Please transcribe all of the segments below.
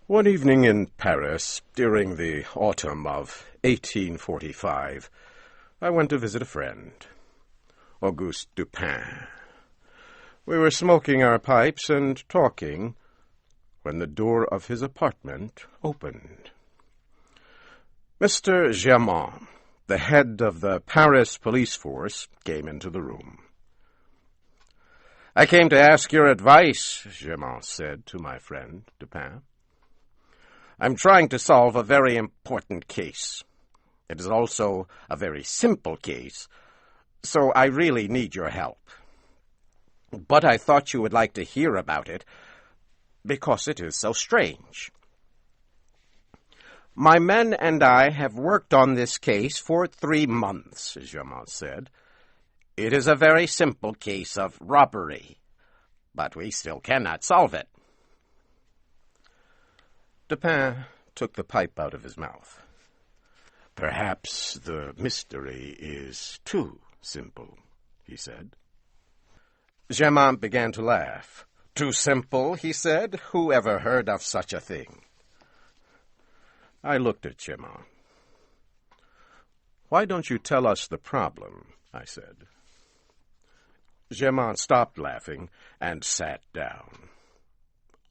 One evening in Paris, during the autumn of 1845, I went to visit a friend, Auguste Dupin. We were smoking our pipes and talking when the door of his apartment opened. Mr. Germain, the head of the Paris police force, came into the room. "I came to ask your advice," Germain said to my friend Dupin. "I'm trying to solve a very important case. It is also a very simple case, so I really need your help. But I thought you would like to hear about it, because it is so strange. My men and I have worked on this case for 3 months, Germain said. It is a very simple case of robbery, but we still cannot solve it." Dupin took the pipe out of his mouth. "Perhaps the mystery is too simple," he said. Germain began to laugh. "Too simple," he said. "Who ever heard of such a thing?" I looked at Germain. "Why don't you tell us the problem?" I said. Germain stopped laughing and sat down.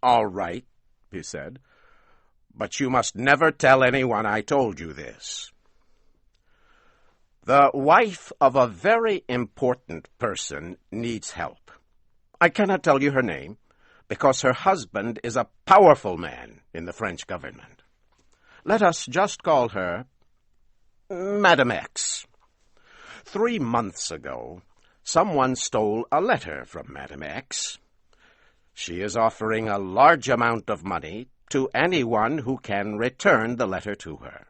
"All right," he said, "but you must never tell anyone I told you this. The wife of a very important person needs help. I cannot tell you her name, because her husband is a powerful man in the French government. Let us just call her Madame X. 3 months ago, someone stole a letter from Madame X. She is offering a large amount of money to anyone who can return the letter to her.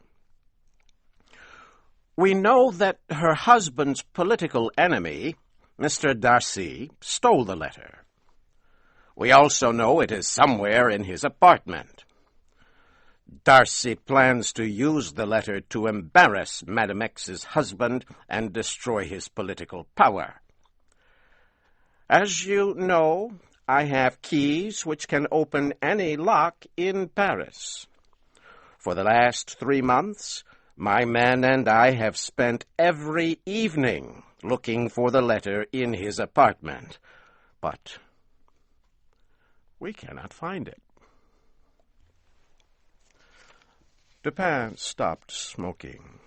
We know that her husband's political enemy, Mr. Darcy, stole the letter. We also know it is somewhere in his apartment. Darcy plans to use the letter to embarrass Madame X's husband and destroy his political power. As you know, I have keys which can open any lock in Paris. For the last 3 months, my men and I have spent every evening looking for the letter in his apartment, but we cannot find it." Dupin stopped smoking.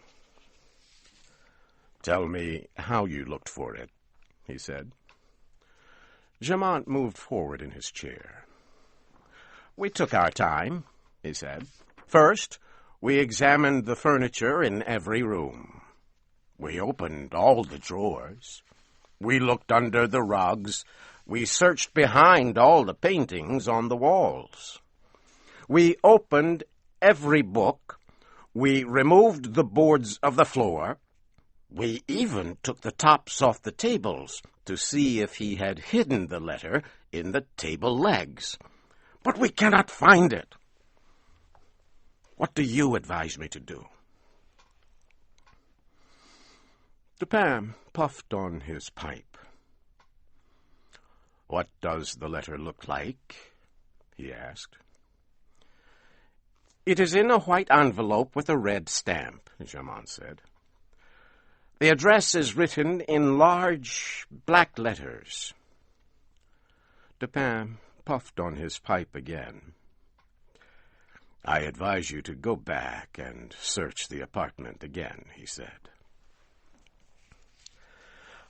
"Tell me how you looked for it," he said. Germain moved forward in his chair. "We took our time," he said. "First, we examined the furniture in every room. We opened all the drawers. We looked under the rugs. We searched behind all the paintings on the walls. We opened every book. We removed the boards of the floor. We even took the tops off the tables to see if he had hidden the letter in the table legs. But we cannot find it. What do you advise me to do?" Dupin puffed on his pipe. "What does the letter look like?" he asked. "It is in a white envelope with a red stamp," Germain said. "The address is written in large black letters." Dupin puffed on his pipe again. "I advise you to go back and search the apartment again," he said.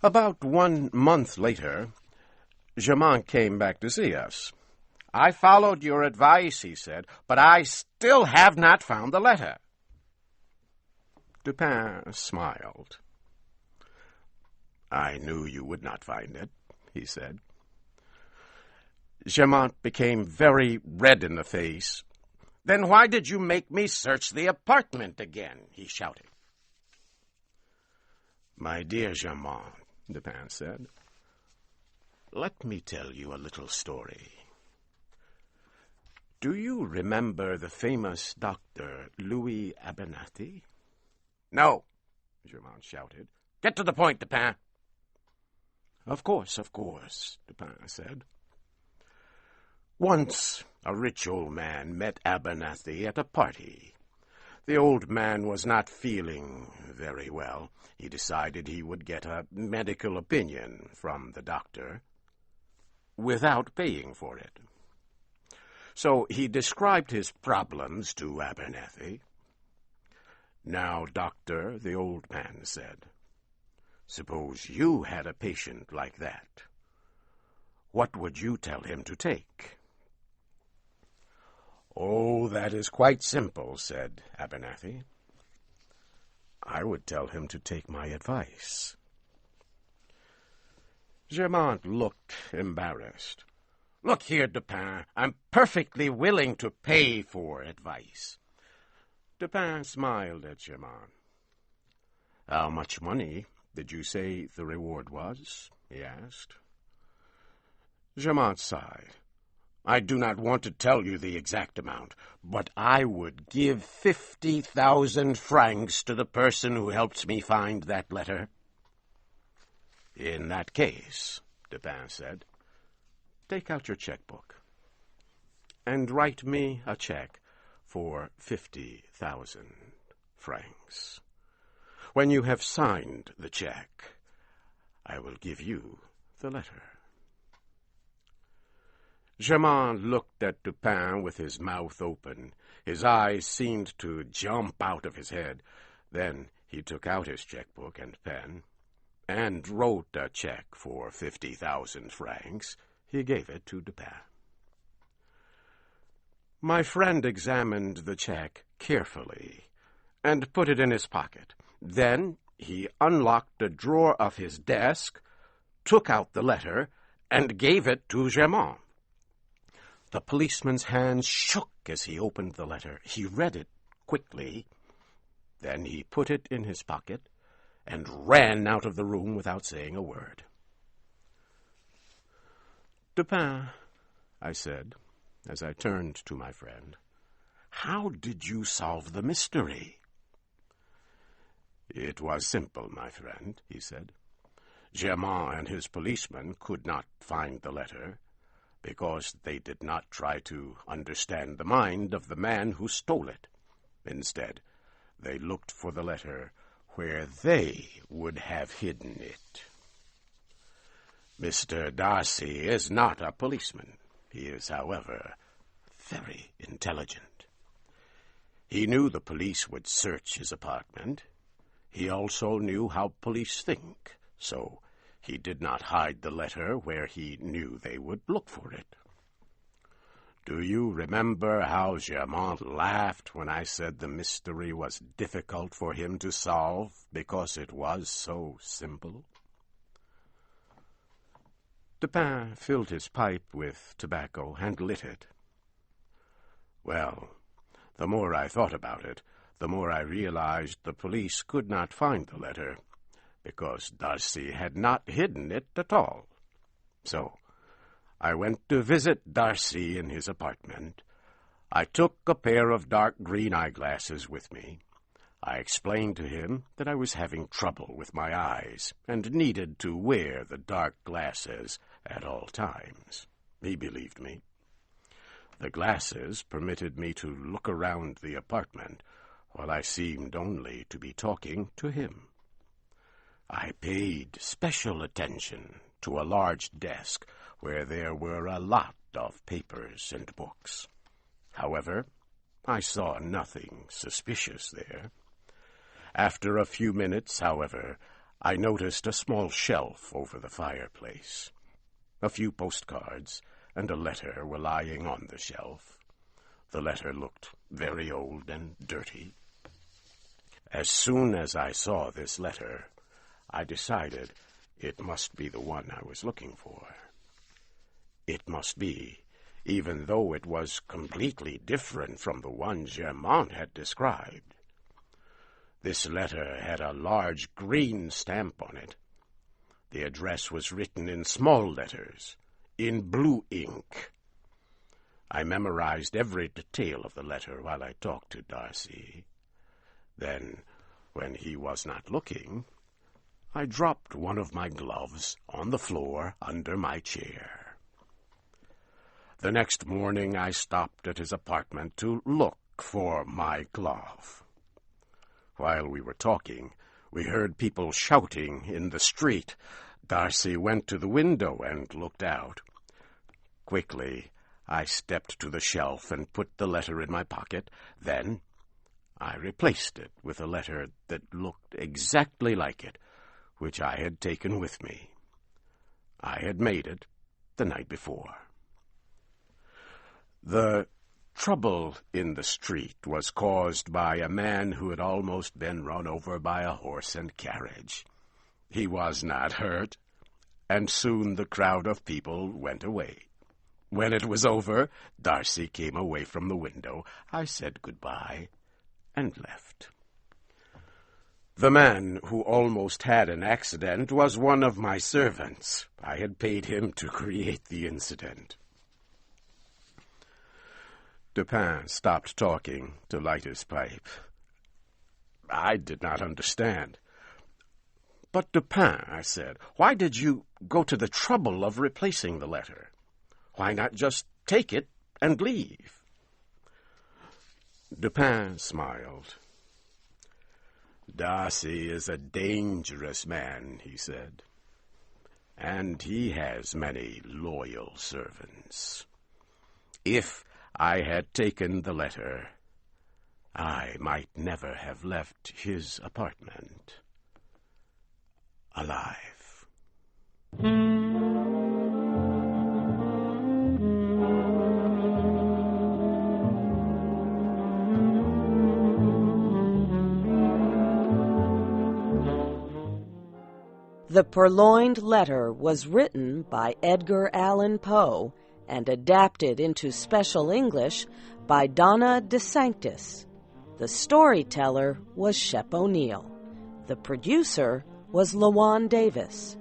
About 1 month later, Germain came back to see us. "I followed your advice," he said, "but I still have not found the letter." Dupin smiled. "I knew you would not find it," he said. Germain became very red in the face. "Then why did you make me search the apartment again?" he shouted. "My dear Germain," Dupin said, "let me tell you a little story. Do you remember the famous doctor Louis Abernathy?" "No," Germain shouted. "Get to the point, Dupin." Of course, Dupin said. Once a rich old man met Abernathy at a party. The old man was not feeling very well. He decided he would get a medical opinion from the doctor without paying for it. So he described his problems to Abernathy. "Now, doctor," the old man said, "suppose you had a patient like that. What would you tell him to take?" "Oh, that is quite simple," said Abernathy. "I would tell him to take my advice." Germont looked embarrassed. "Look here, Dupin, I'm perfectly willing to pay for advice." Dupin smiled at Germont. "How much money did you say the reward was?" he asked. Germont sighed. "I do not want to tell you the exact amount, but I would give 50,000 francs to the person who helps me find that letter." "In that case," Dupin said, "take out your checkbook and write me a check for 50,000 francs. When you have signed the check, I will give you the letter." Germain looked at Dupin with his mouth open. His eyes seemed to jump out of his head. Then he took out his checkbook and pen and wrote a check for 50,000 francs. He gave it to Dupin. My friend examined the check carefully and put it in his pocket. Then he unlocked a drawer of his desk, took out the letter, and gave it to Germain. The policeman's hands shook as he opened the letter. He read it quickly. Then he put it in his pocket and ran out of the room without saying a word. "Dupin," I said, as I turned to my friend, "how did you solve the mystery?" "It was simple, my friend," he said. "Germain and his policeman could not find the letter because they did not try to understand the mind of the man who stole it. Instead, they looked for the letter where they would have hidden it. Mr. Darcy is not a policeman. He is, however, very intelligent. He knew the police would search his apartment. He also knew how police think, so he did not hide the letter where he knew they would look for it. Do you remember how Germain laughed when I said the mystery was difficult for him to solve because it was so simple?" Dupin filled his pipe with tobacco and lit it. "Well, the more I thought about it, the more I realized the police could not find the letter, because Darcy had not hidden it at all. So I went to visit Darcy in his apartment. I took a pair of dark green eyeglasses with me. I explained to him that I was having trouble with my eyes and needed to wear the dark glasses at all times. He believed me. The glasses permitted me to look around the apartment while I seemed only to be talking to him. I paid special attention to a large desk where there were a lot of papers and books. However, I saw nothing suspicious there. After a few minutes, however, I noticed a small shelf over the fireplace. A few postcards and a letter were lying on the shelf. The letter looked very old and dirty. As soon as I saw this letter, I decided it must be the one I was looking for. It must be, even though it was completely different from the one Germain had described. This letter had a large green stamp on it. The address was written in small letters, in blue ink. I memorized every detail of the letter while I talked to Darcy. Then, when he was not looking, I dropped one of my gloves on the floor under my chair. The next morning I stopped at his apartment to look for my glove. While we were talking, we heard people shouting in the street. Darcy went to the window and looked out. Quickly, I stepped to the shelf and put the letter in my pocket. Then I replaced it with a letter that looked exactly like it, which I had taken with me. I had made it the night before. The trouble in the street was caused by a man who had almost been run over by a horse and carriage. He was not hurt, and soon the crowd of people went away. When it was over, Darcy came away from the window. I said goodbye and left. The man who almost had an accident was one of my servants. I had paid him to create the incident. Dupin stopped talking to light his pipe. I did not understand. "But, Dupin," I said, "why did you go to the trouble of replacing the letter? Why not just take it and leave?" Dupin smiled. "Darcy is a dangerous man," he said, "and he has many loyal servants. If I had taken the letter, I might never have left his apartment alive." The Purloined Letter was written by Edgar Allan Poe and adapted into special English by Donna DeSanctis. The storyteller was Shep O'Neill. The producer was LaJuan Davis.